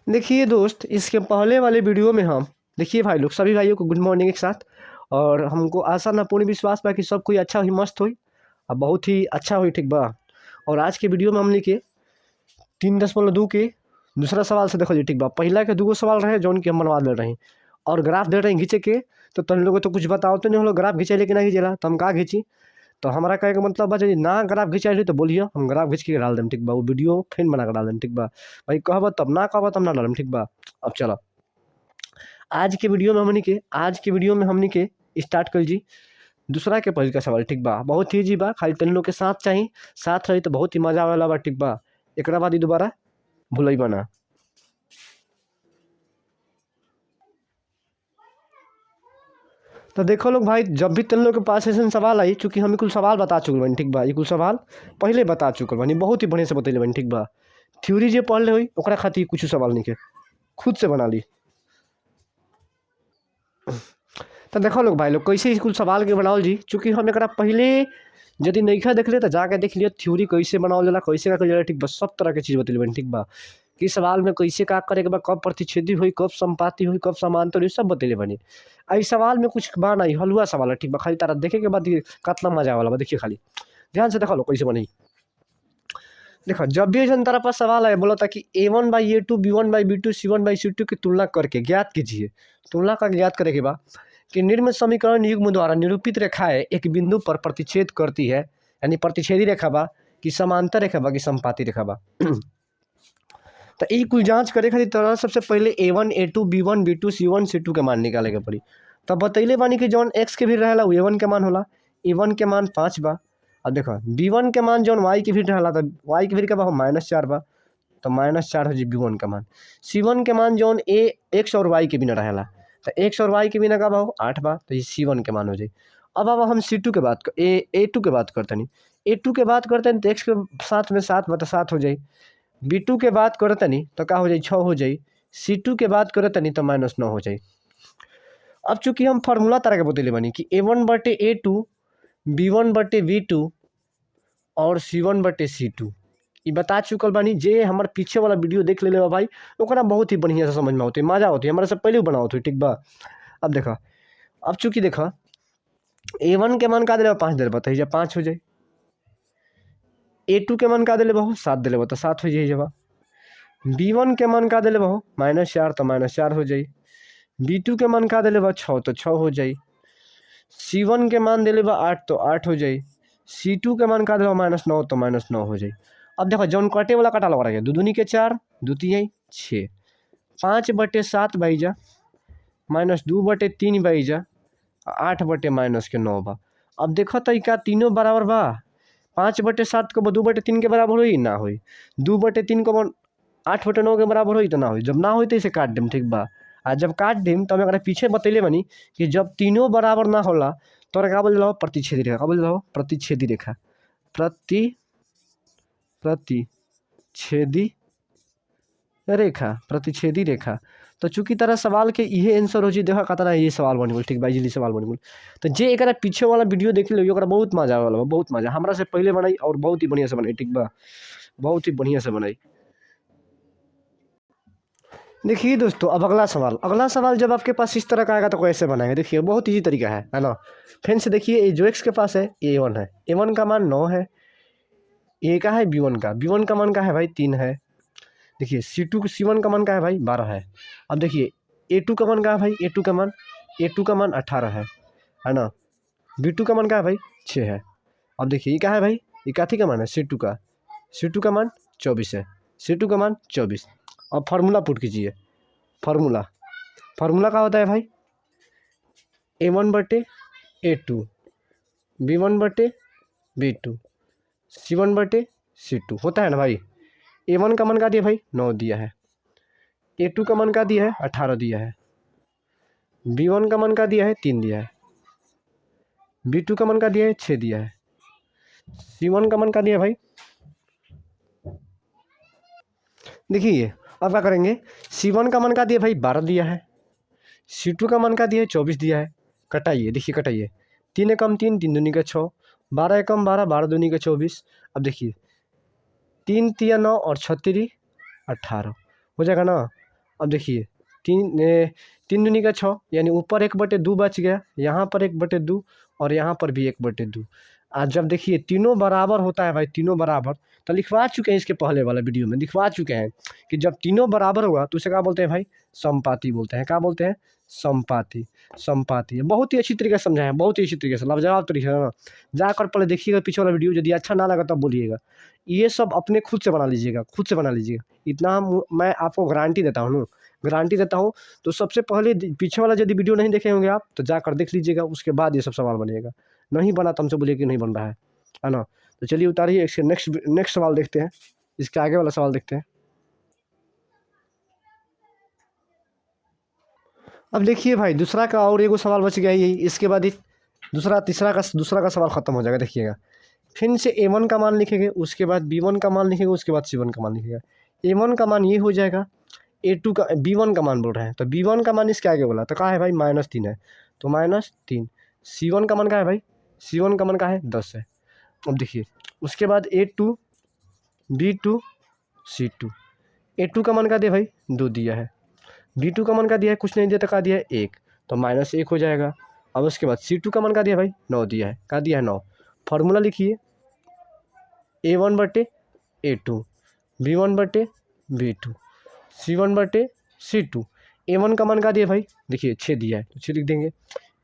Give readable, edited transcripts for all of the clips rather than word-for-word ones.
देखिए दोस्त, इसके पहले वाले वीडियो में हम देखिए भाई लोग, सभी भाइयों को गुड मॉर्निंग एक साथ। और हमको आशा ना पूर्ण विश्वास बा कि सब कोई अच्छा हुई, मस्त हुई और बहुत ही अच्छा हुई, ठीक बा। और आज के वीडियो में हमने के 3.2 के दूसरा सवाल से देखो जी, ठीक बा। पहला के दूगो सवाल रहे जौन कि हम बनवा दे रहे हैं और ग्राफ दे रहे हैं घींचे के। तो तुम लोग तो कुछ बताओ तो नहीं, हम लोग ग्राफ घिंचे कि ना घिंचेला, तो हम का घींची। तो हमारा कहे का मतलब बा जी, ना ग्राफ घिंचाई तो बोलिए, हम ग्राफ घींच के डाल दें, ठीक बा। वो वीडियो फिर बना कर डाल दें, ठीक बा। भाई कहब तब, ना कहब तब ना डालम, ठीक बा। अब चलो आज के वीडियो में हमनी के स्टार्ट कर जी दूसरा के पहिल का सवाल, ठीक बा। बहुत ही इजी बा, खाली तीन लोग के साथ चाहिए, साथ रही तो बहुत ही मजा वाला बा, ठीक बा। एक बाद ही दोबारा भूलई बना। तो देखो लोग भाई, जब भी तीन लोग के पास ऐसे सवाल आई, चूंकि हम कुल सवाल बता चुकल बनी, ठीक बा। ये कुल सवाल पहले बता चुकल बनी, बहुत ही बढ़िया से बतैले बनी, ठीक बा। थ्योरी जो पढ़ ले हुई ओकरा खातिर कुछ सवाल नहीं के खुद से बना ली। तो देखो लोग भाई लोग, कैसे कुल सवाल के बनाओ जी, चूंकि हम एक पहले यदि नईखा देख ले तो जाके देख लियो थ्योरी कैसे बनाओ जाला, कैसे का जाला, ठीक बा। सब तरह के चीज़ बतैले बनी, ठीक बा। कि सवाल में कैसे का करे के बा, कब प्रतिच्छेदी हुई, कब संपाति हुई, कब समांतर हुई, सब बतैले बनी। आई सवाल में कुछ बा नहीं, हलवा सवाल है, ठीक बा। खाली तारा देखे के बाद कितना मजा वाला बा, देखिए खाली ध्यान से देखो लो कैसे बनी। देखो, जब भी ऐसा तारा पास सवाल आए, बोला था कि A1/A2 B1/B2 C1/C2 की तुलना करके ज्ञात कीजिए। तुलना करके ज्ञात करे के बाद कि निम्न समीकरण युग्म द्वारा निरूपित रेखाएं एक बिंदु पर प्रतिच्छेद करती है, यानी प्रतिच्छेदी रेखा बा कि समांतर रेखा बा कि संपाती रेखा बा। तो ई कुल जांच करे खातिर तोरा सबसे पहले A1 A2 B1 B2 C1 C2 के मान निकाले के पड़ी। तब बतैले बानी कि जौन x के भी रहेला वो A1 के मान होला, A1 के मान 5 बा। अब देखो B1 के मान जौन y के भी रहेला, तो y के भी का बा -4 बा, तो -4 हो जी B1 का मान। C1 के मान जौन x और y के बिना रहेला, तो x और y के बिना का बा 8 बा, तो ये C1 के मान हो जाई। अब हम C2 के बात A2 के बात करते नहीं, A2 के बात करते हैं तो x के साथ में 7 बा, तो 7 हो जाई। B2 के बात करत तनी तो का हो जाई 6 हो जाई। C2 के बात करत तनी तो -9 हो जाई। अब चूंकि हम फार्मूला तरह के बतैले बानी कि A1/A2 B1/B2 और C1/C2 ये बता चुकल बानी। जे हमारे पीछे वाला वीडियो देख ले भाई, ओकरा बहुत ही बढ़िया से समझ में होती, मजा होती, हमारे से पहले बनाओ थी, ठीक बा। अब देखा, अब चूंकि देखा A1 के मान का दिले 5 दिले बताइए, 5 हो जाए। A2 के मान का दिले बहु 7 दिले बता, 7 हो जाए जब। B1 के मान का दिले बहु -4, तो -4 हो जाई। B2 के मान का दिले बा 6, तो 6 हो जाई। C1 के मान दिले बा 8, तो 8 हो जाई। C2 के मान का दिले बा -9, तो -9 हो जाई। अब देखो जौन कटे वाला कटा लगा रहा है, 2 दूनी के 4, 2 तिहाई 6, 5/7 बाईजा, -2/3 बाईजा, 8/-9 बा। अब देखो तो क्या तीनों बराबर बा। 5/7 को 2/3 के बराबर हुई ना हुई, 2/3 को 8/9 के बराबर हुई तो ना हुई। जब ना हुई तो इसे काट देम, ठीक बा। आ जब काट देम तो हमें पीछे बतैले बनी कि जब तीनों बराबर ना होला तो का बोल रहा प्रतिच्छेदी रेखा, का बोल रहा प्रतिच्छेदी रेखा, प्रतिच्छेदी प्रतिच्छेदी रेखा। तो चूंकि तरह सवाल के ये आंसर हो जी, देखा कहता ये सवाल बन गल, ठीक बा, इजीली सवाल बन गल। तो जे एक पीछे वाला वीडियो देख लो, बहुत मजा वाला, बहुत मजा हमरा से पहले बनाई और बहुत ही बढ़िया से बनाई, ठीक बा, बहुत ही बढ़िया से बनाई। देखिए दोस्तों, अब अगला सवाल जब आपके पास इस तरह का आएगा तो कैसे बनाएंगे, देखिए बहुत ईजी तरीका है ना। फिर से देखिए, ये जो x के पास है A1 है, A1 का मान 9 है। A का है B1 का मान का है भाई 3 है। देखिए C1 का मान का है भाई 12 है। अब देखिए A2 का मान का है भाई, A2 का मान 18 है ना। B2 का मान का है भाई 6 है। अब देखिए ये क्या है भाई, ये काथी का मान है C2 का मान 24 है, C2 का मान 24। अब फार्मूला पुट कीजिए, फार्मूला का होता है भाई A1/A2 B1/B2 C1/C2 होता है ना भाई। A1 का मान का दिया भाई 9 दिया है, A2 का मान का दिया है 18 दिया है, B1 का मान का दिया है 3 दिया है, B2 का मान का दिया है 6 दिया है, C1 का मान का दिया है भाई। देखिए अब क्या करेंगे, C1 का मान का दिया भाई 12 दिया है, C2 का मान का दिया है 24 दिया है। कटाइए, देखिए कटाइए, 3 एकम 3, 3 दूनी का 6, 12 एकम 12, 12 दूनी का 24। अब देखिए 3 तिया 9 और 6 तिरी 18 हो जाएगा ना। अब देखिए 3 दूनी का 6, यानी ऊपर 1/2 बच गया, यहाँ पर 1/2 और यहाँ पर भी 1/2। आज जब देखिए तीनों बराबर होता है भाई, तीनों बराबर, तो लिखवा चुके हैं इसके पहले वाला वीडियो में, दिखवा चुके हैं कि जब तीनों बराबर होगा तो उसे क्या बोलते हैं भाई, समपाती बोलते हैं। क्या बोलते हैं, समपाती। समपाती बहुत ही अच्छी तरीके से समझाया, बहुत ही अच्छी तरीके से, लाजवाब तरीके से ना। जाकर पहले देखिएगा पीछे वाला वीडियो, यदि अच्छा ना लगा तब बोलिएगा। ये सब अपने खुद से बना लीजिएगा, खुद से बना लीजिएगा, इतना मैं आपको गारंटी देता हूँ, गारंटी देता हूँ। तो सबसे पहले पीछे वाला यदि वीडियो नहीं देखे होंगे आप तो जाकर देख लीजिएगा, उसके बाद ये सब सवाल बनेगा। नहीं बना तो हमसे बोलिए कि नहीं बन रहा है ना। तो चलिए उतारिए, इसके नेक्स्ट सवाल देखते हैं, इसके आगे वाला सवाल देखते हैं। अब देखिए भाई दूसरा का और एगो सवाल बच गया यही, इसके बाद ही दूसरा का सवाल खत्म हो जाएगा। देखिएगा फिर से A1 का मान लिखेंगे, उसके बाद B1 का मान लिखेंगे, उसके बाद C1 का मान लिखेगा। A1 का मान ये हो जाएगा, A2 का B1 का मान बोल रहे हैं, तो B1 का मान इसके आगे बोला तो कहा है भाई -3 है, तो -3। C1 का मान क्या है भाई, C1 का मान क्या है 10 है। अब देखिए उसके बाद A2 B2 C2, A2 का मान क्या दिया भाई 2 दिया है, B2 का मान क्या दिया है कुछ नहीं दिया, तो क्या दिया है 1, तो -1 हो जाएगा। अब उसके बाद C2 का मान क्या दिया भाई 9 दिया है, क्या दिया है 9। फार्मूला लिखिए A1/A2 B1/B2 C1/C2। A1 का मान क्या दिया भाई, देखिए 6 दिया है तो 6 लिख देंगे।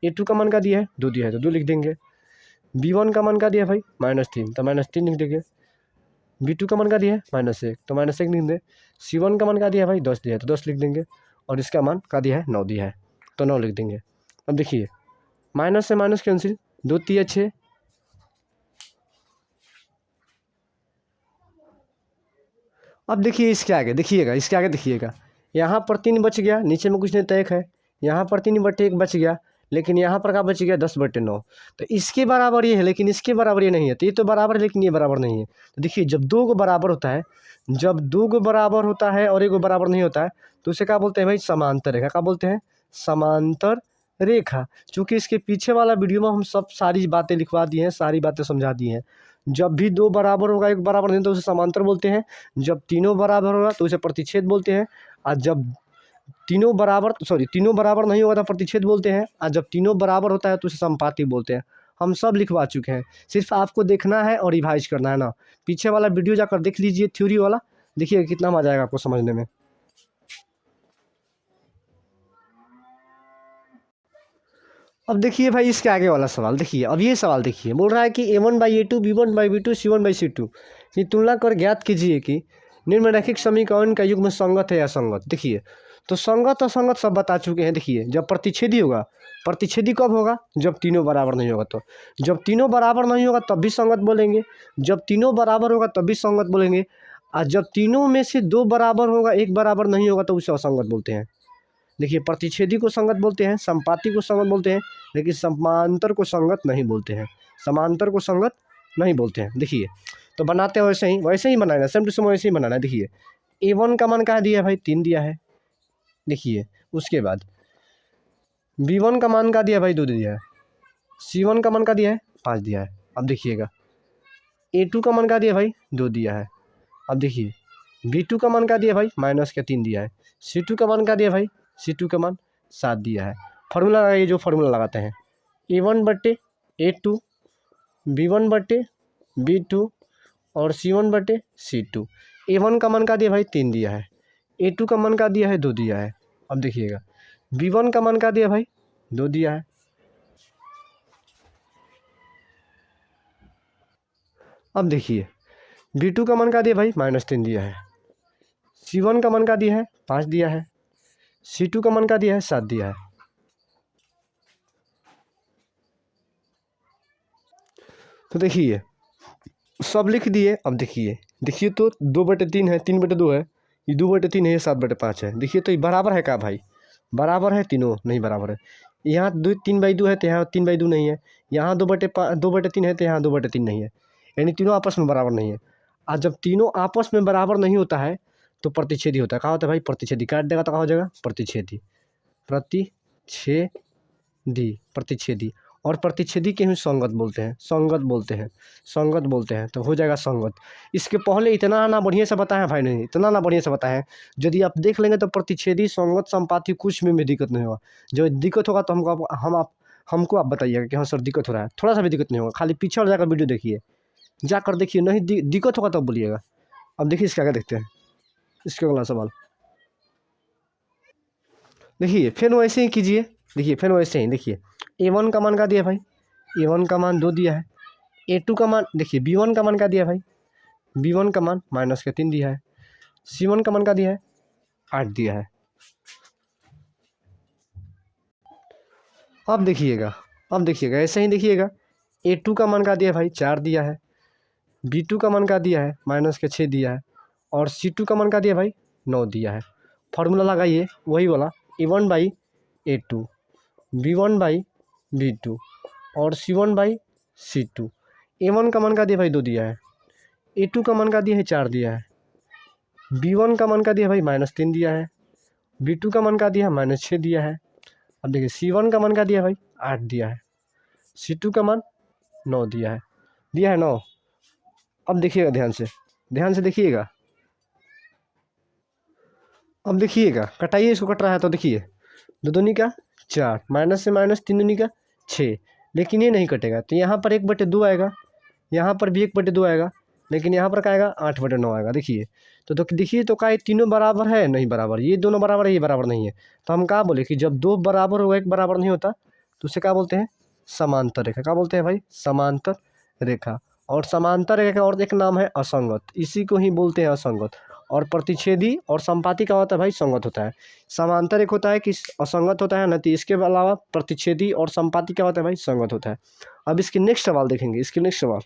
A2 का मान क्या दिया है 2 दिया है तो 2 लिख देंगे। B1 का मान क्या दिया भाई -3, तो -3 लिख देंगे। B2 का मान क्या दिया है -1, तो -1 लिख देंगे। C1 का मान क्या दिया है भाई 10 दिया है तो 10 लिख देंगे, और इसका मान क्या दिया है 9 दिया है तो 9 लिख देंगे। अब देखिए माइनस से माइनस कैंसिल, 2 3 6। अब देखिए इसके आगे देखिएगा, इसके आगे देखिएगा, यहाँ पर 3 बच गया, नीचे में कुछ नहीं तो 1 है, यहाँ पर 3/1 बच गया, लेकिन यहाँ पर क्या बच गया 10/9, तो इसके बराबर ये है लेकिन इसके बराबर ये नहीं है, तो ये तो बराबर है लेकिन ये बराबर नहीं है। तो देखिए जब 2 को बराबर होता है, जब 2 को बराबर होता है और 1 को बराबर नहीं होता है तो उसे क्या बोलते हैं भाई, समांतर रेखा। क्या बोलते हैं, समांतर रेखा। चूँकि इसके पीछे वाला वीडियो में हम सब सारी बातें लिखवा दिए हैं, सारी बातें समझा दी हैं। जब भी 2 बराबर होगा 1 बराबर नहीं तो उसे समांतर बोलते हैं, जब तीनों बराबर होगा तो उसे प्रतिच्छेद बोलते हैं, और जब तीनों बराबर नहीं होगा तो प्रतिच्छेद बोलते हैं, और जब तीनों बराबर होता है तो उसे समपाती बोलते हैं। हम सब लिखवा चुके हैं, सिर्फ आपको देखना है और रिवाइज करना है ना। पीछे वाला वीडियो जाकर देख लीजिए, थ्योरी वाला, देखिए कितना मजा आएगा आपको समझने में। अब देखिए भाई इसके आगे वाला सवाल देखिए, अब ये सवाल देखिए, बोल रहा है कि A1/A2 B1/B2 C1/C2 की तुलना कर ज्ञात कीजिए कि निम्नलिखित समीकरण का युग्म संगत है या असंगत। देखिए तो संगत असंगत सब बता चुके हैं। देखिए जब प्रतिच्छेदी होगा, प्रतिच्छेदी कब होगा, जब तीनों बराबर नहीं होगा, तो जब तीनों बराबर नहीं होगा तब भी संगत बोलेंगे, जब तीनों बराबर होगा तब भी संगत बोलेंगे, और जब तीनों में से 2 बराबर होगा 1 बराबर नहीं होगा तो उसे असंगत बोलते हैं। देखिए प्रतिच्छेदी को संगत बोलते हैं, संपाती को संगत बोलते हैं, लेकिन समांतर को संगत नहीं बोलते हैं, समांतर को संगत नहीं बोलते हैं। देखिए तो बनाते हैं वैसे ही बनाना है, सेम टू सेम वैसे ही बनाना है। देखिए A1 का मान क्या दिया है भाई 3 दिया है, देखिए उसके बाद B1 का मान क्या दिया है भाई 2 दिया है, C1 का मान क्या दिया है 5 दिया है। अब देखिएगा A2 का मान क्या दिया है भाई 2 दिया है। अब देखिए B2 का मान क्या दिया है भाई -3 दिया है। C2 का मान क्या दिया है भाई, C2 का मान 7 दिया है। फार्मूला लगाइए, जो फार्मूला लगाते हैं A1/A2 B1/B2 और C1/C2। A1 का मान क्या दिया भाई 3 दिया है, A2 का मान क्या दिया है 2 दिया है। अब देखिएगा B1 का मान क्या दिया भाई 2 दिया है। अब देखिए B2 का मान क्या दिया भाई -3 दिया है, C1 का मान क्या दिया है 5 दिया है, C2 का मान क्या दिया है 7 दिया है। तो देखिए सब लिख दिए। अब देखिए तो 2/3 है, 3/2 है, ये 2/3 है, ये 7/5 है। देखिए तो ये बराबर है क्या भाई, बराबर है, तीनों नहीं बराबर है। यहाँ 3/2 है तो यहाँ 3/2 नहीं है, यहाँ 2/3 है तो यहाँ 2/3 नहीं है, यानी तीनों आपस में बराबर नहीं है। और जब तीनों आपस में बराबर नहीं होता है तो प्रतिच्छेदी होता है। कहाँ होता है भाई, प्रतिच्छेदी। काट देगा तो कहाँ हो जाएगा, प्रतिच्छेदी, प्रतिच्छेदी, प्रतिच्छेदी। और प्रतिच्छेदी के ही संगत बोलते हैं, संगत बोलते हैं, संगत बोलते हैं, तो हो जाएगा संगत। इसके पहले इतना ना बढ़िया से बताएं भाई, नहीं इतना ना बढ़िया से बताएं, यदि आप देख लेंगे तो प्रतिच्छेदी संगत संपाती कुछ में दिक्कत नहीं होगा। जो दिक्कत होगा तो हमको आप बताइएगा कि हाँ सर दिक्कत हो रहा है, थोड़ा सा भी दिक्कत नहीं होगा, खाली पीछे और जाकर वीडियो देखिए, जाकर देखिए, नहीं दिक्कत होगा तब बोलिएगा। अब देखिए इसका क्या देखते हैं, इसके अगला सवाल देखिए, फिर वैसे ही कीजिए, देखिए फिर वैसे ही देखिए, A1 का मान का दिया भाई, A1 का मान 2 दिया है, A2 का मान देखिए, B1 का मान का दिया भाई, B1 का मान -3 दिया है, C1 का मान का दिया है 8 दिया है। अब देखिएगा ऐसे ही देखिएगा, A2 का मान का दिया है भाई 4 दिया है, B2 का मान का दिया है -6 दिया है, और C2 का मान का दिया भाई 9 दिया है। फार्मूला लगाइए वही वाला, A1/A2, B1/B2 और C1/C2। A1 का मान का दिया भाई 2 दिया है, A2 का मान का दिया है 4 दिया है, B1 का मान का दिया भाई -3 दिया है, B2 का मान का दिया है -6 दिया है। अब देखिए C1 का मान का दिया भाई 8 दिया है, C2 का मान 9 दिया है, 9। अब देखिएगा ध्यान से देखिएगा, अब देखिएगा कटाइए, इसको कट रहा है तो देखिए, 2 दूनी का 4, माइनस से माइनस 3 दूनी का 6, लेकिन ये नहीं कटेगा, तो यहाँ पर 1/2 आएगा, यहाँ पर भी 1/2 आएगा, लेकिन यहाँ पर क्या आएगा 8/9 आएगा। देखिए तो देखिए तो क्या ये तीनों बराबर है, नहीं बराबर, ये दोनों बराबर है, ये बराबर नहीं है, तो हम क्या बोले कि जब 2 बराबर होगा 1 बराबर नहीं होता तो उसे क्या बोलते हैं, समांतर रेखा। क्या बोलते हैं भाई, समांतर रेखा। और समांतर रेखा का और एक नाम है असंगत, इसी को ही बोलते हैं असंगत। और प्रतिच्छेदी और संपाती का होता है भाई संगत होता है। समांतर एक होता है कि असंगत होता है, नहीं इसके अलावा प्रतिच्छेदी और संपाती क्या होता है भाई, संगत होता है। अब इसकी नेक्स्ट सवाल देखेंगे, इसकी नेक्स्ट सवाल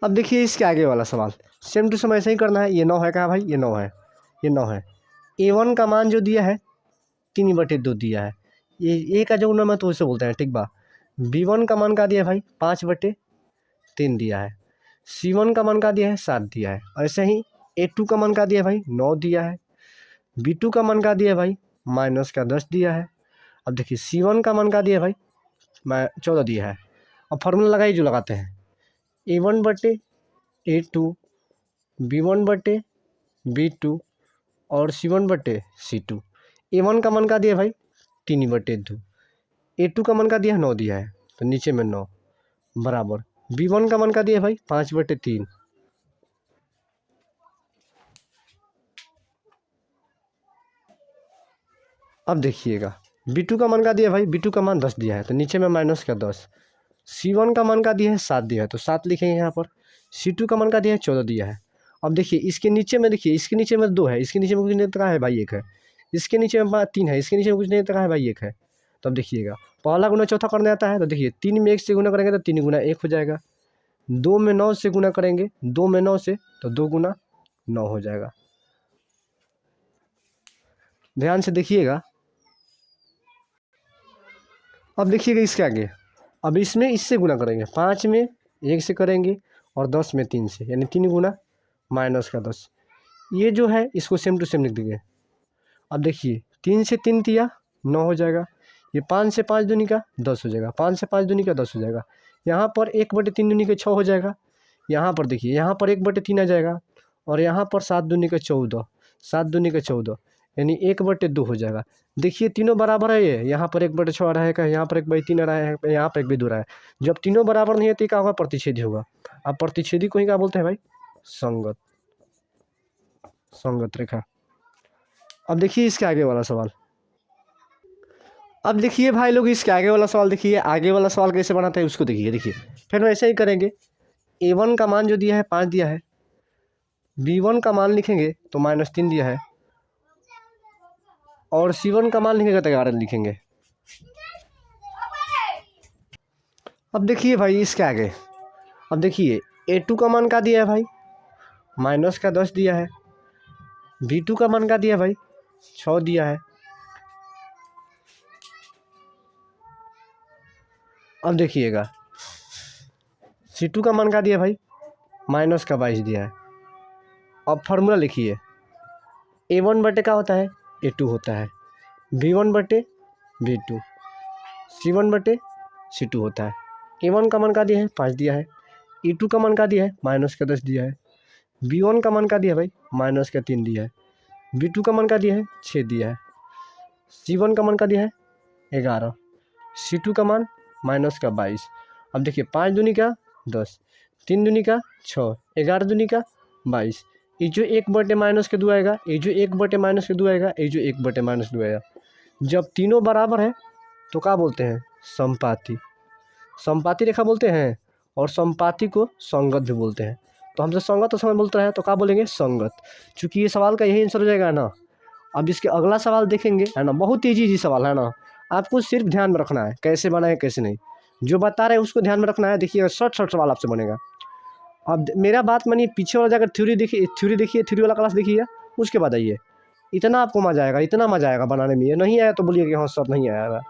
अब देखिए, इसके आगे वाला सवाल सेम टू सेम ऐसे ही करना है। ये 9 है, कहा भाई ये 9 है, ये 9 है। A1 का मान जो दिया है 3/2 दिया है, ये ए का जो गुना तो उसे बोलते हैं, ठीक बा। B1 का मान का दिया है भाई 5/3 दिया है, C1 का मान का दिया है 7 दिया है। ऐसे ही A2 का मान का दिया है भाई 9 दिया है, B2 का मान का दिया है भाई -10 दिया है। अब देखिए C1 का मान का दिया है भाई 14 दिया है। अब फार्मूला लगाइए जो लगाते हैं, A1/A2, B1/B2 और C1/C2। A1 का मान का दिया भाई 3/2, A2 का मान का दिया है 9 दिया है, तो नीचे में 9 बराबर B1 का मान का दिया है भाई 5/3। अब देखिएगा B2 का मान का दिया है भाई, B2 का मान 10 दिया है, तो नीचे में -10। C1 का मान का दिया है 7 दिया है, तो 7 लिखेंगे यहाँ पर। C2 का मान का दिया है 14 दिया है। अब देखिए इसके नीचे में, देखिए इसके नीचे में 2 है, इसके नीचे में कुछ नहीं तो है भाई 1 है, इसके नीचे में 3 है, इसके नीचे में कुछ नहीं तो है भाई 1 है। तो अब देखिएगा पहला गुना चौथा करने आता है, तो देखिए 3 में 1 से गुना करेंगे तो 3 गुना 1 हो जाएगा, 2 में 9 से गुना करेंगे 2 में 9 से, तो 2 गुना 9 हो जाएगा। ध्यान से देखिएगा। अब देखिएगा इसके आगे, अब इसमें इससे गुना करेंगे, 5 में 1 से करेंगे और 10 में 3 से, यानी 3 गुना -10। ये जो है इसको सेम टू सेम लिख देंगे। अब देखिए 3 से 3 दिया 9 हो जाएगा, ये 5 से 5 दूनी का 10 हो जाएगा, 5 से 5 दूनी का 10 हो जाएगा। यहाँ पर 1/3 दूनी का 6 हो जाएगा, यहाँ पर देखिए यहाँ पर 1/3 आ जाएगा, और यहाँ पर 7 दूनी का 14, 7 दूनी का 14, यानी 1/2 हो जाएगा। देखिए तीनों बराबर है, ये यहाँ पर 1/6 आ रहा है, यहाँ पर 1/3 आ रहा है, यहाँ पर 1/2 रहा है। जब तीनों बराबर नहीं है तो क्या होगा, प्रतिच्छेदी होगा। अब प्रतिच्छेदी को ही क्या बोलते हैं भाई, संगत, संगत रेखा। अब देखिए इसके आगे वाला सवाल, अब देखिए भाई लोग इसके आगे वाला सवाल देखिए, आगे वाला सवाल कैसे बनाते हैं उसको देखिए। देखिए फिर वैसे ही करेंगे, A1 का मान जो दिया है 5 दिया है, B1 का मान लिखेंगे तो -3 दिया है, और C1 का मान लिखेंगे तो 11 लिखेंगे। अब देखिए भाई इसके आगे, अब देखिए A2 का मान का दिया है भाई -10 दिया है, B2 का मान का दिया है भाई 6 दिया है। अब देखिएगा C2 का मान का दिया भाई -22 दिया है। अब फार्मूला लिखिए, A1 बटे का होता है A2 होता है, V1/V2, C1/C2 होता है। A1 का मान का दिया है 5 दिया है, E2 का मान का दिया है -10 दिया है, B1 का मान का दिया है भाई -3 दिया है, B2 का मान का दिया है 6 दिया है, C1 का मान का दिया है 11, C2 का मान -22। अब देखिए 5 दूनी का 10, 3 दूनी का 6, 11 दूनी का 22। ये जो 1/-2 आएगा, ये जो 1/-2 आएगा, ये जो 1/-2 आएगा। जब तीनों बराबर है तो क्या बोलते हैं? समपाती। समपाती रेखा बोलते हैं और समपाती को संगत भी बोलते हैं। तो हमसे संगत और संगत बोलता है तो क्या बोलेंगे? संगत। चूँकि ये सवाल का यही आंसर हो जाएगा ना। अब इसके अगला सवाल देखेंगे, है ना, बहुत ईजी सवाल है ना। आपको सिर्फ ध्यान में रखना है कैसे बनाए कैसे नहीं, जो बता रहे हैं उसको ध्यान में रखना है। देखिए शॉर्ट सवाल आपसे बनेगा। अब मेरा बात मानिए, पीछे वाला जाकर थ्योरी देखिए, थ्योरी वाला क्लास देखिए, उसके बाद आइए। इतना आपको मज़ा आएगा, इतना मज़ा आएगा बनाने में। ये नहीं आया तो बोलिए कि हाँ सर नहीं आया।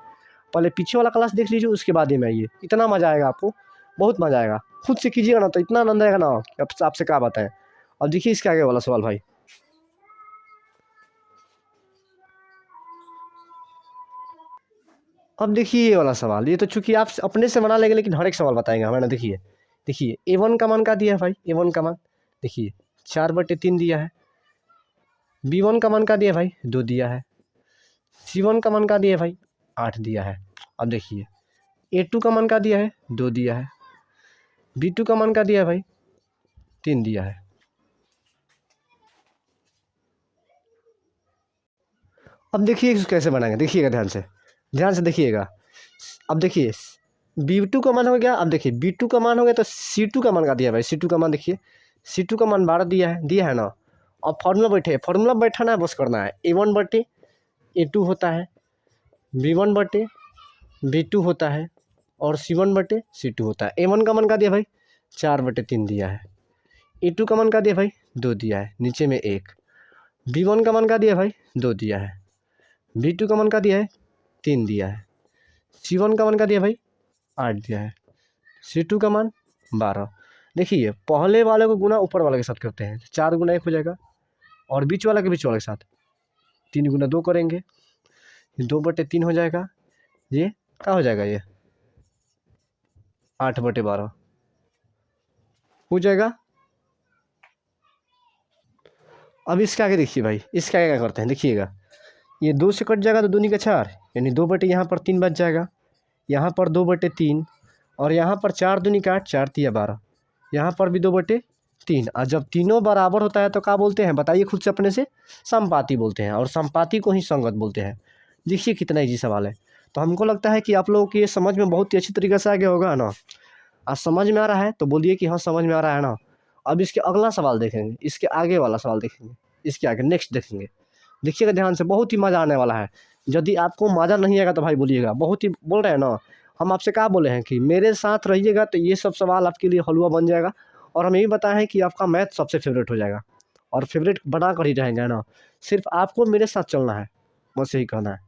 पहले पीछे वाला क्लास देख लीजिए, उसके बाद ही में आइए। इतना मज़ा आएगा आपको, बहुत मज़ा आएगा। खुद से कीजिएगा ना तो इतना आनंद आएगा ना, आपसे क्या बताएं। अब देखिए इसके आगे वाला सवाल भाई। अब देखिए ये वाला सवाल, ये तो चूंकि आप अपने से बना लेंगे, लेकिन हर एक सवाल बताएंगे हमें ना। देखिए A1 का मान क्या दिया है भाई? A1 का मान देखिए 4/3 दिया है। B1 का मान क्या दिया है भाई? 2 दिया है। C1 का मान क्या दिया है भाई? 8 दिया है। अब देखिए A2 का मान क्या दिया है? 2 दिया है। B2 का मान क्या दिया है भाई? 3 दिया है। अब देखिए इसको कैसे बनाएंगे, देखिएगा ध्यान से देखिएगा। अब देखिए B2 का मान हो गया। अब देखिए B2 का मान हो गया तो C2 का मान का दिया है भाई? C2 का मान देखिए, C2 का मान 12 दिया है ना। अब फॉर्मूला बैठाना है, बस करना है। A1/A2 होता है, B1/B2 होता है और C1/C2 होता है। A1 का मान का दिया भाई? 4/3 दिया है। A2 का मान का दिया भाई? 2 दिया है, नीचे में 1। B1 का मान का दिया भाई? 2 दिया है। B2 का मान का दिया है? 3 दिया है। C1 का मान का दिया भाई? 8 दिया है। C2 का मान 12। देखिए पहले वाले को गुना ऊपर वाले के साथ करते हैं, 4 गुना 1 हो जाएगा, और बीच वाला के साथ 3 गुना 2 करेंगे, 2/3 हो जाएगा। ये क्या हो जाएगा? ये 8/12 हो जाएगा। अब इसके आगे देखिए भाई, इसके आगे क्या करते हैं देखिएगा। ये 2 से कट जाएगा तो 2 का 4, यानी 2/, यहाँ पर 3 बच जाएगा, यहाँ पर 2/3, और यहाँ पर 4 दूनी का 8, 4 तिया 12, यहाँ पर भी 2/3। और जब तीनों बराबर होता है तो क्या बोलते हैं? बताइए खुद से अपने से। समपाती बोलते हैं, और समपाती को ही संगत बोलते हैं। देखिए कितना ईजी सवाल है। तो हमको लगता है कि आप लोगों की ये समझ में बहुत ही अच्छी तरीके से आ गया होगा ना। आज समझ में आ रहा है तो बोलिए कि हाँ समझ में आ रहा है ना। अब इसके अगला सवाल देखेंगे, इसके आगे वाला सवाल देखेंगे, इसके आगे नेक्स्ट देखेंगे। देखिएगा ध्यान से, बहुत ही मज़ा आने वाला है। यदि आपको मज़ा नहीं आएगा तो भाई बोलिएगा। बहुत ही बोल रहे हैं ना, हम आपसे क्या बोले हैं कि मेरे साथ रहिएगा तो ये सब सवाल आपके लिए हलवा बन जाएगा। और हम यही बताएं हैं कि आपका मैथ सबसे फेवरेट हो जाएगा, और फेवरेट बना कर ही रहेंगे, है ना। सिर्फ आपको मेरे साथ चलना है, बस यही कहना है।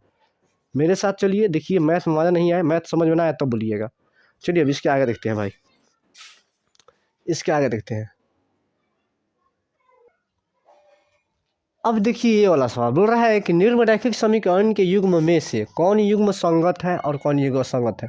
मेरे साथ चलिए। देखिए मैथ में मज़ा नहीं आए, मैथ समझ में ना आए तब बोलिएगा। चलिए अब इसके आगे देखते हैं भाई, इसके आगे देखते हैं। अब देखिए ये वाला सवाल बोल रहा है कि निम्नलिखित समीकरण के युग्म में से कौन युग्म संगत है और कौन युग्म असंगत है।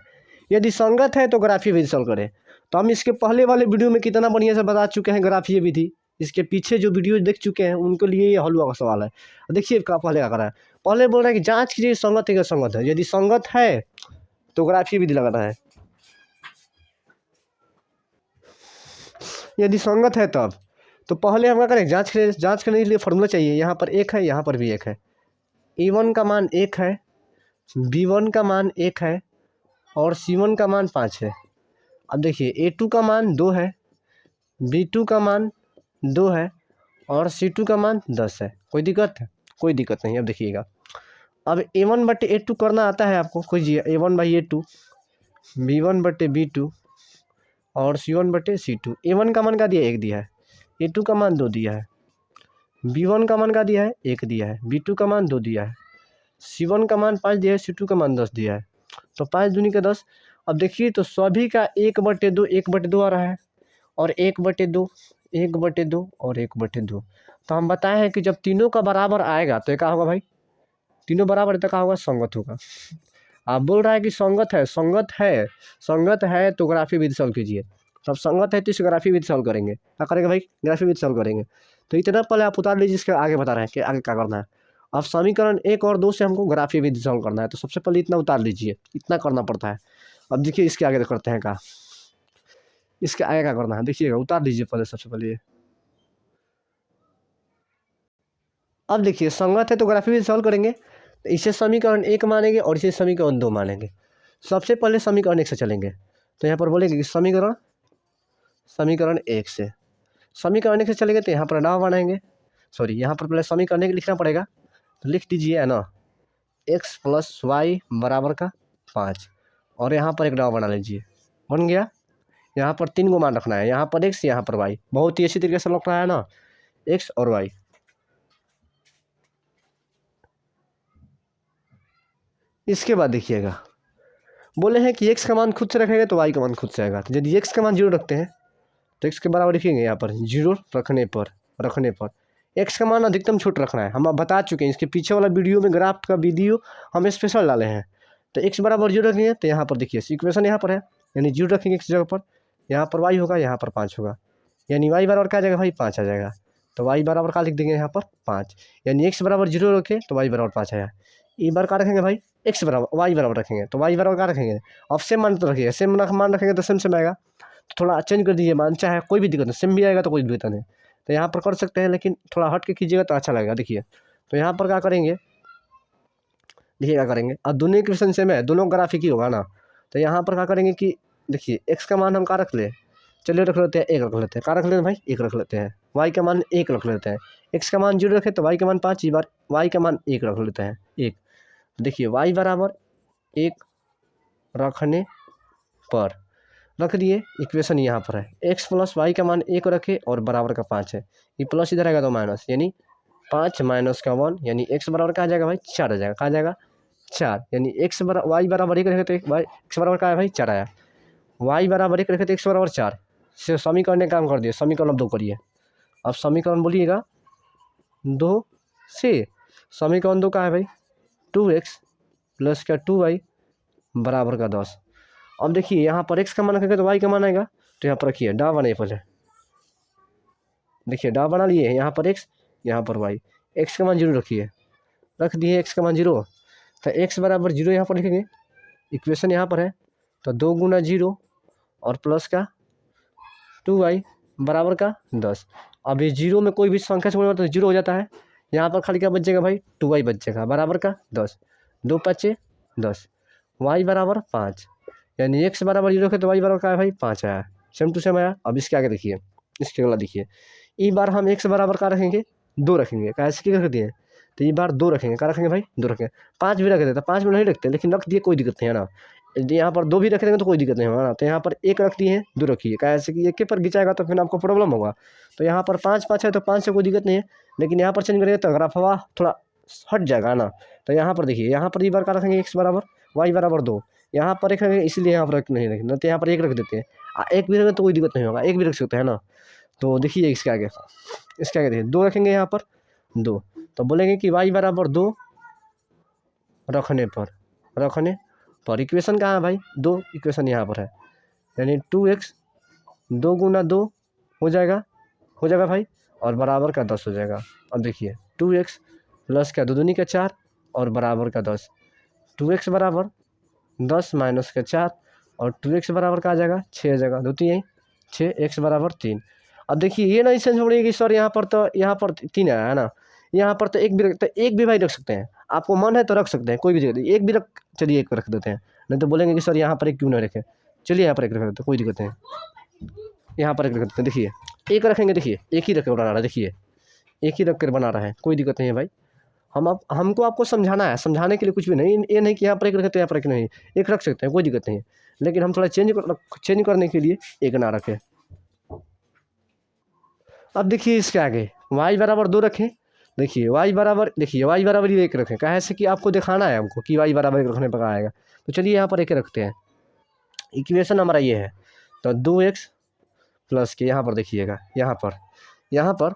यदि संगत है तो ग्राफीय विधि सॉल्व करें। तो हम इसके पहले वाले वीडियो में कितना बढ़िया से बता चुके हैं ग्राफीय विधि। इसके पीछे जो वीडियो देख चुके हैं उनके लिए ये हलवा का सवाल है। देखिए पहले क्या कर रहा है, पहले बोल रहा है कि जाँच कीजिए संगत है कि असंगत है। यदि संगत है तो ग्राफीय विधि लगाना है, यदि संगत है तब। तो पहले हम क्या करें, जाँच करने के लिए फॉर्मूला चाहिए। यहाँ पर 1 है, यहाँ पर भी 1 है। A1 का मान 1 है, B1 का मान 1 है और C1 का मान 5 है। अब देखिए A2 का मान 2 है, B2 का मान 2 है और C2 का मान 10 है। कोई दिक्कत है? कोई दिक्कत नहीं। अब देखिएगा, अब A1/A2 करना आता है आपको, खोजिए A1/A2, B1/B2 और C1/C2। A1 का मान का दिया 1 दिया है, A2 का मान 2 दिया है, B1 का मान का दिया है 1 दिया है, B2 का मान 2 दिया है, C1 का मान 5 दिया है, C2 का मान 10 दिया है। तो 5 दूनी का 10। अब देखिए तो सभी का 1/2 1/2 आ रहा है, और 1/2 1/2 और 1/2। तो हम बताए हैं कि जब तीनों का बराबर आएगा तो क्या होगा भाई? तीनों बराबर है तो क्या होगा, संगत होगा। आप बोल रहा है कि संगत है, संगत है, संगत है तो ग्राफी विधि सॉल्व कीजिए। तब संगत है तो इस ग्राफी विधि सॉल्व करेंगे। क्या करेंगे भाई, ग्राफी विधि सॉल्व करेंगे। तो इतना पहले आप उतार लीजिए, इसके आगे बता रहे हैं कि आगे क्या करना है। अब समीकरण 1 और 2 से हमको ग्राफी विधि सॉल्व करना है, तो सबसे पहले इतना उतार लीजिए, इतना करना पड़ता है। अब देखिए इसके आगे करते हैं क्या, इसके आगे क्या करना है, देखिएगा, उतार लीजिए पहले सबसे पहले ये। अब देखिए संगत है तो ग्राफी विधि सॉल्व करेंगे, तो इसे समीकरण 1 मानेंगे और इसे समीकरण 2 मानेंगे। सबसे पहले समीकरण 1 से चलेंगे, तो यहाँ पर बोलेंगे कि समीकरण 1 से, समीकरण 1 से चलेंगे तो यहाँ पर डाव बनाएंगे, सॉरी यहाँ पर पहले समीकरण 1 लिखना पड़ेगा, तो लिख दीजिए है ना, x + y बराबर का 5, और यहाँ पर एक डाव बना लीजिए, बन गया। यहाँ पर 3 गो मान रखना है, यहाँ पर x, यहाँ पर y, बहुत ही अच्छी तरीके से रखना है ना, x और y। इसके बाद देखिएगा बोले हैं कि x का मान खुद से रखेंगे तो y का मान खुद से आएगा। तो यदि x का मान 0 रखते हैं तो x के बराबर लिखेंगे, यहाँ पर 0 रखने पर x का मान अधिकतम छोट रखना है। हम अब बता चुके हैं, इसके पीछे वाला वीडियो में ग्राफ का वीडियो हम स्पेशल डाले हैं। तो x बराबर 0 रखेंगे, तो यहाँ पर देखिए इक्वेशन यहाँ पर है, यानी 0 रखेंगे x जगह पर, यहाँ पर y होगा, यहाँ पर 5 होगा, यानी y बराबर क्या आ जाएगा भाई, 5 आ जाएगा। तो y बराबर क्या लिख देंगे यहाँ पर 5, यानी x बराबर 0 रखें तो y बराबर 5 आया। एक बार क्या रखेंगे भाई, x बराबर y बराबर रखेंगे, तो y बराबर क्या रखेंगे, अब सेम मान तो रखिए, सेम मान रखेंगे तो सेम आएगा। तो थोड़ा चेंज कर दीजिए मान, चाहे कोई भी दिक्कत नहीं, सेम भी आएगा तो कोई दिक्कत नहीं। तो यहाँ पर कर सकते हैं, लेकिन थोड़ा हट के कीजिएगा तो अच्छा लगेगा। देखिए तो यहाँ पर क्या करेंगे, देखिए क्या करेंगे, अब दोनों इक्वेशन सेम है, दोनों ग्राफ ही होगा ना। तो यहाँ पर क्या करेंगे कि देखिए x का मान हम क्या रख ले, चलिए रख लेते हैं 1 रख लेते हैं, क्या रख लेते हैं भाई, 1 रख लेते हैं। y का मान 1 रख लेते हैं, x का मान 0 रखे तो y का मान 5, बार y का मान 1 रख लेते हैं 1। देखिए y बराबर 1 रखने पर रख दिए, इक्वेशन यहाँ पर है, x + y का मान 1 रखे और बराबर का 5 है, ये प्लस इधर आएगा तो माइनस, यानी 5 माइनस का 1, यानी x बराबर क्या आ जाएगा भाई, 4 आ जाएगा। कहाँ जाएगा 4, यानी y बराबर 1 रखे तो x बराबर क्या है भाई, 4 आया। y बराबर 1 रखे तो x बराबर 4 से समीकरण ने काम कर दिया, समीकरण 2 करिए। अब समीकरण बोलिएगा 2 से, समीकरण 2 का है भाई 2x + का 2y बराबर का 10। अब देखिए यहाँ पर x का मान रखेंगे तो y का मान आएगा, तो यहाँ पर रखिए डा बनाइए पहले, देखिए डा बना लिए, यहाँ पर x, यहाँ पर y, x का मान 0 रखिए, रख दिए x का मान 0, तो x बराबर 0 यहाँ पर लिखेंगे, इक्वेशन यहाँ पर है, तो 2 गुना 0 और प्लस का 2y बराबर का 10। अब ये 0 में कोई भी संख्या से गुणा तो 0 हो जाता है, यहाँ पर खाली क्या बच जाएगा भाई, 2y बच जाएगा बराबर का 10, 2 × 5 = 10, y बराबर 5, यानी x बराबर 0 रखे तो y बराबर क्या है भाई, 5 आया, सेम टू सेम आया। अब इसके आगे देखिए, इसके अगला देखिए, इस बार हम x बराबर क्या रखेंगे, 2 रखेंगे, कैसे क्या रख दिए, तो ये बार 2 रखेंगे, क्या रखेंगे भाई, 2 रखेंगे। 5 भी रख देते, 5 में नहीं रखते, लेकिन रख दिए कोई दिक्कत नहीं है ना, यदि यहाँ पर 2 भी रख देंगे तो कोई दिक्कत नहीं होगा ना। तो यहाँ पर 1 रख दिए हैं, 2 रखिए, कैसे कि एक के पर खिंचाएगा तो फिर आपको प्रॉब्लम होगा। तो यहाँ पर 5 5 है तो 5 से कोई दिक्कत नहीं है, लेकिन यहाँ पर चेंज करेंगे तो ग्राफ हवा थोड़ा हट जाएगा ना। तो यहाँ पर देखिए, यहाँ पर ये बार क्या रखेंगे, x बराबर y बराबर 2, यहाँ पर 1 रखेंगे, इसलिए यहाँ पर नहीं रखेंगे, तो यहाँ पर 1 रख देते हैं। 1 भी रखेंगे तो कोई दिक्कत नहीं होगा, 1 भी रख सकते हैं ना। तो देखिए इसके आगे देखिए 2 रखेंगे, यहाँ पर 2, तो बोलेंगे कि y बराबर 2 रखने पर इक्वेशन कहाँ है भाई, 2, इक्वेशन यहाँ पर है, यानी 2x 2 गुना 2 हो जाएगा भाई, और बराबर का 10 हो जाएगा। अब देखिए 2x + का 2 दूनी का 4 और बराबर का 10, 2x बराबर 10 माइनस का 4 और 2x बराबर का आ जाएगा 6 आ जाएगा, 2 3 6, x बराबर 3। अब देखिए ये नहीं सेंस हो रही है कि सर यहाँ पर 3 आया है ना, यहाँ पर तो एक भी भाई रख सकते हैं, आपको मन है तो रख सकते हैं, कोई भी जगह एक भी चलिए 1 रख देते हैं, नहीं तो बोलेंगे कि सर यहाँ पर 1 क्यों नहीं रखें, चलिए यहाँ पर 1 रख देते हैं, कोई दिक्कत नहीं, यहाँ पर 1 रख देते हैं। देखिए 1 रखेंगे, देखिए 1 ही रख कर बना रहा है, देखिए 1 ही रख कर बना रहा है, कोई दिक्कत नहीं है भाई। हमको आपको समझाना है, समझाने के लिए कुछ भी नहीं, ये नहीं कि यहाँ पर 1 रखें तो यहाँ पर 1 नहीं, 1 रख सकते हैं, कोई दिक्कत नहीं है, लेकिन हम थोड़ा चेंज करने के लिए 1 ना रखें। अब देखिए इसके आगे y बराबर 2 रखें, देखिए y बराबर ये 1 रखें, कैसे कि आपको दिखाना है हमको कि y बराबर 1 रखने पर आएगा। तो चलिए यहाँ पर 1 रखते हैं, इक्वेशन हमारा ये है, तो 2x + के यहाँ पर देखिएगा, यहाँ पर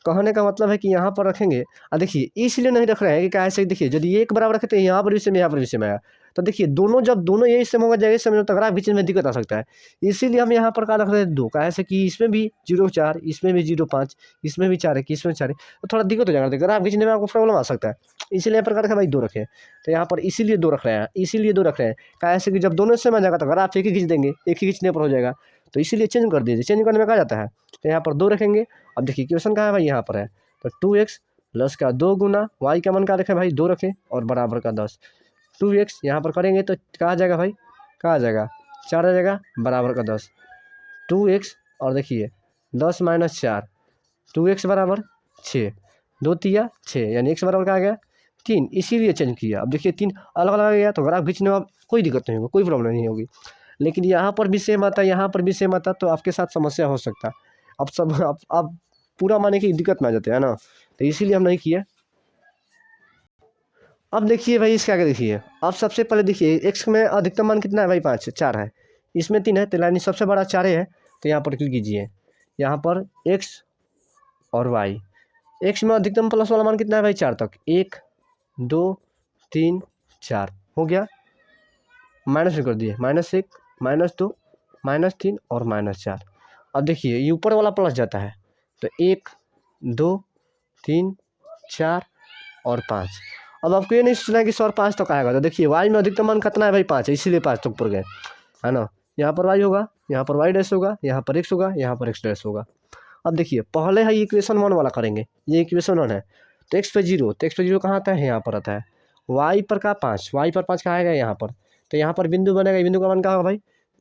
कहने का मतलब है कि यहाँ पर रखेंगे। देखिए इसलिए नहीं रख रहे हैं कि कैसे, देखिए यदि ये एक बराबर रखे तो यहाँ पर भी सेम, यहाँ पर भी सेम आएगा। तो देखिए दोनों, जब दोनों यही सेम होगा जगह सेम, तो ग्राफ खींचने में दिक्कत आ सकता है। इसीलिए हम यहाँ पर क्या रख रहे हैं 2, कैसे कि इसमें भी 0,4, इसमें भी 0,5, इसमें भी 4 है कि इसमें 4 है, तो थोड़ा दिक्कत हो जाएगा, तो ग्राफ खींचने में आपको प्रॉब्लम आ सकता है। इसीलिए यहाँ पर रखे भाई 2 रखे। तो यहाँ पर इसीलिए 2 रख रहे हैं, इसीलिए 2 रख रहे हैं, कैसे कि जब दोनों सेम आ जाएगा तो ग्राफ एक ही खींच देंगे, एक ही खींचने पर हो जाएगा। तो इसीलिए चेंज कर दीजिए, चेंज करने में कहा जाता है। तो यहाँ पर 2 रखेंगे। अब देखिए क्वेश्चन कहाँ है भाई, यहाँ पर है। तो 2x प्लस का 2 गुना y का मान क्या रखें भाई 2 रखें और बराबर का 10। 2x यहाँ पर करेंगे तो कहाँ जाएगा भाई, कहाँ जाएगा 4 आ जाएगा, बराबर का 10। 2x और देखिए 10 माइनस 4, 2x बराबर 6, 2 तिया 6, यानी x बराबर क्या आ गया 3। इसीलिए चेंज किया। अब देखिए 3 अलग अलग आ गया तो ग्राफ खींचने में कोई दिक्कत नहीं होगी, कोई प्रॉब्लम नहीं होगी। लेकिन यहाँ पर भी सेम आता है, यहाँ पर भी सेम आता, तो आपके साथ समस्या हो सकता है। अब सब अब पूरा माने की दिक्कत में आ जाते हैं ना, तो इसीलिए हम नहीं किए। अब देखिए भाई इसके आगे देखिए, अब सबसे पहले देखिए x में अधिकतम मान कितना है भाई 5, 4 है, इसमें 3 है, तो यानी सबसे बड़ा 4 है। तो यहाँ पर क्लिक कीजिए, यहाँ पर x और y। x में अधिकतम प्लस वाला मान कितना है भाई 4 तक, 1 2 3 4 हो गया, माइनस में कर दिए, -1 -2 -3 और -4। अब देखिए ये ऊपर वाला प्लस जाता है, तो 1 2 3 4 और 5। अब आपको ये नहीं सोचना है कि सर 5 तक आएगा। तो देखिए y में अधिकतम मान कितना है भाई 5 है, इसीलिए 5 तक ऊपर गए, है ना। यहाँ पर y होगा, यहाँ पर y डैश होगा, यहाँ पर x होगा, यहाँ पर x डैश होगा। अब देखिए पहले है इक्वेशन 1 वाला करेंगे, ये इक्वेशन 1 है। तो x पे 0, तो x पे 0 कहाँ आता है, यहाँ पर आता है। y पर का 5, y पर 5 कहाँ आएगा यहाँ पर। तो यहाँ पर बिंदु बनेगा, बिंदु का मान क्या होगा भाई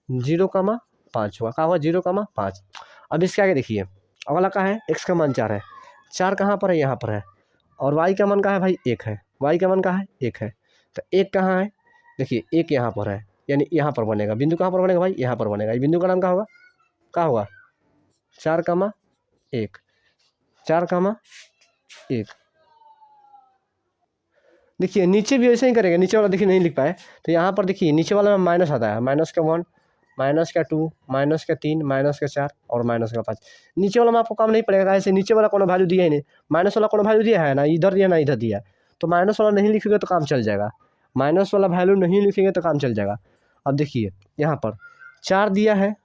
0,5 होगा, कहाँ होगा 0,5। अब इसके आगे देखिए अगला का है x का मान 4 है, 4 कहाँ पर है, यहाँ पर है। और y का मान कहाँ है भाई 1 है, y का मान कहाँ है 1 है। तो 1 कहाँ है, देखिए 1 यहाँ पर है, यानी यहाँ पर बनेगा बिंदु, कहाँ पर बनेगा भाई यहाँ पर बनेगा। ये बिंदु का नाम क्या होगा, क्या होगा 4,1, 4,1। देखिए नीचे भी ऐसे ही करेंगे, नीचे वाला देखिए नहीं लिख पाए, तो यहाँ पर देखिए नीचे वाला में माइनस आता है, -1 -2 -3 -4 और -5। नीचे वाला में आपको काम नहीं पड़ेगा, ऐसे नीचे वाला कोनो वैल्यू दिया ही नहीं, माइनस वाला कोनो वैल्यू दिया है ना, इधर दिया ना इधर दिया, तो माइनस वाला नहीं लिखेंगे तो काम चल जाएगा, माइनस वाला वैल्यू नहीं लिखेंगे तो काम चल जाएगा। अब देखिए यहाँ पर 4 दिया है,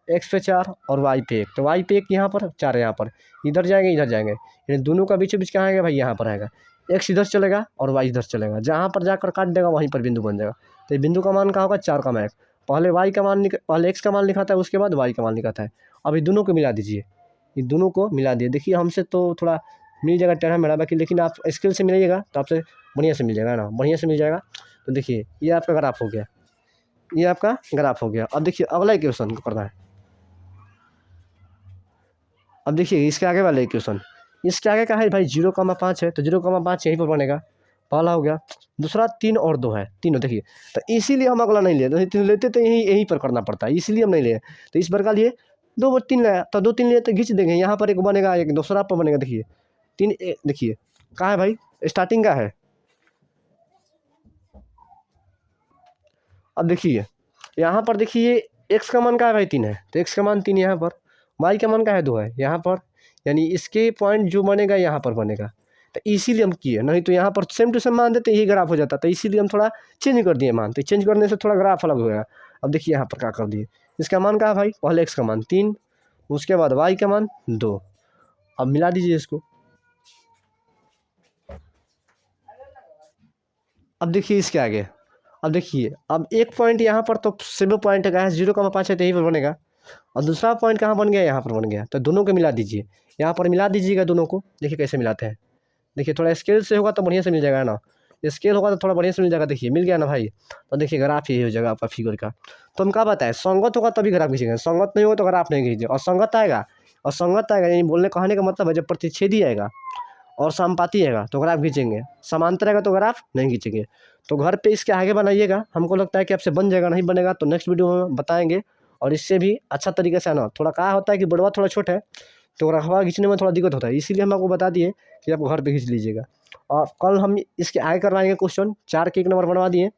x पे 4 और y पे 1, तो y पे 1 यहाँ पर, 4 यहाँ पर, इधर जाएंगे इधर जाएंगे, यानी दोनों का बीचों बीच कहाँ आएगा भाई यहाँ पर आएगा। x इधर चलेगा और y इधर चलेगा, जहाँ पर जाकर काट देगा वहीं पर बिंदु बन जाएगा। तो बिंदु का मान क्या होगा 4,1। पहले y का मान पहले x का मान लिखाता है, उसके बाद y का मान लिखाता है। अब ये दोनों को मिला दीजिए, ये दोनों को मिला दिए। देखिए हमसे तो थोड़ा मिल जाएगा टेढ़ा मेढ़ा, बाकी लेकिन आप स्केल से मिलाइएगा तो आपसे बढ़िया से मिल जाएगा ना, बढ़िया से मिल जाएगा। तो देखिए ये आपका ग्राफ हो गया, ये आपका ग्राफ हो गया। अब देखिए अगला इक्वेशन को करना है। अब देखिए इसके आगे वाला इक्वेशन, इसके आगे का है भाई 0,5 है, तो 0,5 यहीं पर बनेगा, पहला हो गया। दूसरा 3 और 2 है, तीनों देखिए, तो इसीलिए हम अगला नहीं लिए, तो लेते तो यहीं पर करना पड़ता है, इसीलिए हम नहीं लिए। तो इस बार का लिए 2 3 लाया, तो 2 3 लिए तो खींच देंगे, यहाँ पर एक बनेगा, एक दूसरा पर बनेगा। देखिए 3 देखिए कहाँ है भाई, स्टार्टिंग का है। अब देखिए यहाँ पर देखिए x का मान क्या है भाई 3 है, तो x का मान 3 यहाँ पर, y का मान क्या है 2 है यहाँ पर, यानी इसके पॉइंट जो बनेगा यहाँ पर बनेगा। तो इसीलिए हम किए, नहीं तो यहाँ पर सेम टू सेम मान देते यही ग्राफ हो जाता। तो इसीलिए हम थोड़ा चेंज कर दिए मान, तो चेंज करने से थोड़ा ग्राफ अलग हो गया। अब देखिए यहाँ पर क्या कर दिए, इसका मान क्या है भाई, पहले x का मान 3, उसके बाद y का मान 2। अब मिला दीजिए इसको। अब देखिए इसके आगे, अब देखिए अब एक पॉइंट यहाँ पर तो सेम पॉइंट है 0,5 है, तो यहीं पर बनेगा। और दूसरा पॉइंट कहाँ बन गया, यहाँ पर बन गया। तो दोनों को मिला दीजिए, यहाँ पर मिला दीजिएगा दोनों को। देखिए कैसे मिलाते हैं, देखिए थोड़ा स्केल से होगा तो बढ़िया से मिल जाएगा ना, स्केल होगा तो थोड़ा बढ़िया से मिल जाएगा। देखिए मिल गया ना भाई, तो देखिए ग्राफ यही हो जाएगा आपका फिगर का। तो हम क्या बताएं, संगत होगा तभी ग्राफ खींचेंगे, संगत नहीं होगा तो ग्राफ नहीं खींचेंगे। और संगत आएगा, और संगत आएगा यानी बोलने कहने का मतलब है जब प्रतिच्छेदी आएगा और समपाती आएगा तो ग्राफ खींचेंगे, समांतर आएगा तो ग्राफ नहीं खींचेंगे। तो घर पे इसके आगे बनाइएगा, हमको लगता है कि आपसे बन जाएगा, नहीं बनेगा तो नेक्स्ट वीडियो में बताएंगे। और इससे भी अच्छा तरीके से ना, थोड़ा क्या होता है कि बड़वा थोड़ा छोटा है तो ग्राफवा खींचने में थोड़ा दिक्कत होता है, इसीलिए हम आपको बता दिए कि आपको घर पे खींच लीजिएगा। और कल हम इसके आगे करवाएंगे क्वेश्चन 4 के 1 नंबर बनवा दिए,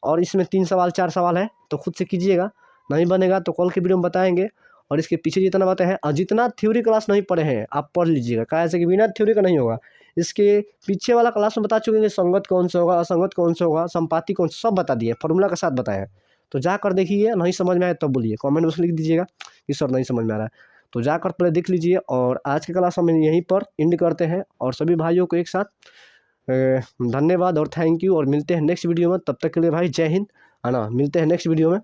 और इसमें 3 सवाल 4 सवाल है, तो खुद से कीजिएगा, नहीं बनेगा तो कल के वीडियो में बताएंगे। और इसके पीछे जितना बातें हैं और जितना थ्योरी क्लास नहीं पढ़े हैं आप पढ़ लीजिएगा, कैसे कि बिना थ्योरी का नहीं होगा। इसके पीछे वाला क्लास में बता चुके हैं कि संगत कौन सा होगा, असंगत कौन सा होगा, संपाति कौन सा, सब बता दिए, फॉर्मूला के साथ बताए हैं। तो जाकर देखिए, नहीं समझ में आए तब बोलिए, कमेंट बॉक्स में लिख दीजिएगा कि सर नहीं समझ में आ रहा है। तो जाकर पहले देख लीजिए। और आज की क्लास हम यहीं पर एंड करते हैं और सभी भाइयों को एक साथ धन्यवाद और थैंक यू, और मिलते हैं नेक्स्ट वीडियो में। तब तक के लिए भाई जय हिंद, है ना, मिलते हैं नेक्स्ट वीडियो में।